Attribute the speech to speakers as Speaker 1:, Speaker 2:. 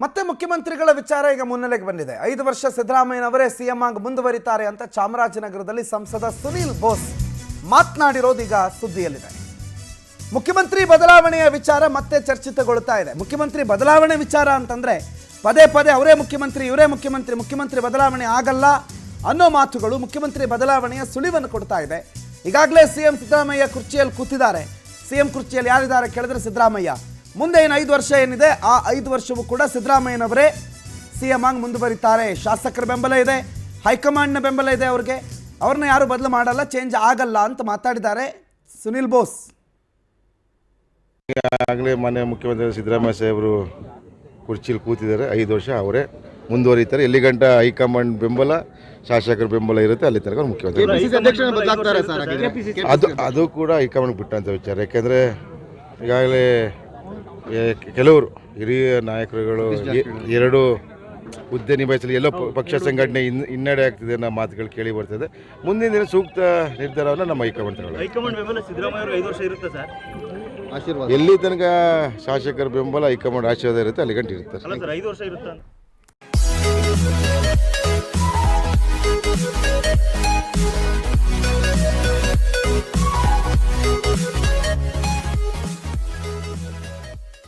Speaker 1: ಮತ್ತೆ ಮುಖ್ಯಮಂತ್ರಿಗಳ ವಿಚಾರ ಈಗ ಮುನ್ನೆಲೆಗೆ ಬಂದಿದೆ. 5 ವರ್ಷ ಸಿದ್ದರಾಮಯ್ಯನವರೇ ಸಿಎಂ ಆಗಿ ಮುಂದುವರಿತಾರೆ ಅಂತ ಚಾಮರಾಜನಗರದಲ್ಲಿ ಸಂಸದ ಸುನೀಲ್ ಬೋಸ್ ಮಾತನಾಡಿರೋದು ಈಗ ಸುದ್ದಿಯಲ್ಲಿದೆ. ಮುಖ್ಯಮಂತ್ರಿ ಬದಲಾವಣೆಯ ವಿಚಾರ ಮತ್ತೆ ಚರ್ಚಿತಗೊಳ್ತಾ ಇದೆ. ಮುಖ್ಯಮಂತ್ರಿ ಬದಲಾವಣೆ ವಿಚಾರ ಅಂತಂದ್ರೆ ಪದೇ ಪದೇ ಅವರೇ ಮುಖ್ಯಮಂತ್ರಿ ಇವರೇ ಮುಖ್ಯಮಂತ್ರಿ ಬದಲಾವಣೆ ಆಗಲ್ಲ ಅನ್ನೋ ಮಾತುಗಳು ಮುಖ್ಯಮಂತ್ರಿ ಬದಲಾವಣೆಯ ಸುಳಿವನ್ನು ಕೊಡ್ತಾ ಇದೆ. ಈಗಾಗಲೇ ಸಿಎಂ ಸಿದ್ದರಾಮಯ್ಯ ಕುರ್ಚಿಯಲ್ಲಿ ಕೂತಿದ್ದಾರೆ. ಸಿಎಂ ಕುರ್ಚಿಯಲ್ಲಿ ಯಾರಿದ್ದಾರೆ ಕೇಳಿದ್ರೆ ಸಿದ್ದರಾಮಯ್ಯ. ಮುಂದೆ ಏನು 5 ವರ್ಷ ಏನಿದೆ ಆ 5 ವರ್ಷವೂ ಕೂಡ ಸಿದ್ದರಾಮಯ್ಯನವರೇ ಸಿಎಂ ಆಗಿ ಮುಂದುವರಿತಾರೆ. ಶಾಸಕರ ಬೆಂಬಲ ಇದೆ, ಹೈಕಮಾಂಡ್ನ ಬೆಂಬಲ ಇದೆ. ಅವ್ರನ್ನ ಯಾರು ಬದಲು ಮಾಡಲ್ಲ, ಚೇಂಜ್ ಆಗಲ್ಲ ಅಂತ ಮಾತಾಡಿದ್ದಾರೆ ಸುನೀಲ್ ಬೋಸ್.
Speaker 2: ಈಗಾಗಲೇ ಮಾನ್ಯ ಮುಖ್ಯಮಂತ್ರಿ ಸಿದ್ದರಾಮಯ್ಯ ಸಾಹೇಬರು ಕುರ್ಚಿಯಲ್ಲಿ ಕೂತಿದ್ದಾರೆ. 5 ವರ್ಷ ಅವರೇ ಮುಂದುವರಿತಾರೆ. ಎಲ್ಲಿ ಗಂಟ ಹೈಕಮಾಂಡ್ ಬೆಂಬಲ ಶಾಸಕರ ಬೆಂಬಲ ಇರುತ್ತೆ ಅಲ್ಲಿ ತನಕ ಮುಖ್ಯಮಂತ್ರಿ ಅದು ಕೂಡ ಹೈಕಮಾಂಡ್ ಬಿಟ್ಟಂಥ ವಿಚಾರ. ಯಾಕೆಂದರೆ ಈಗಾಗಲೇ ಕೆಲವರು ಹಿರಿಯ ನಾಯಕರುಗಳು 2 ಹುದ್ದೆ ನಿಭಾಯಿಸಲು ಎಲ್ಲೋ ಪಕ್ಷ ಸಂಘಟನೆ ಹಿನ್ನಡೆ ಆಗ್ತಿದೆ ಅನ್ನೋ ಮಾತುಗಳು ಕೇಳಿ ಬರ್ತದೆ. ಮುಂದಿನ ದಿನ ಸೂಕ್ತ ನಿರ್ಧಾರವನ್ನು ನಮ್ಮ ಹೈಕಮಾಂಡ್ ಎಲ್ಲಿ ತನಕ ಶಾಸಕರ ಬೆಂಬಲ ಹೈಕಮಾಂಡ್ ಆಶೀರ್ವಾದ ಇರುತ್ತೆ ಅಲ್ಲಿ ಗಂಟೆ ಇರುತ್ತೆ.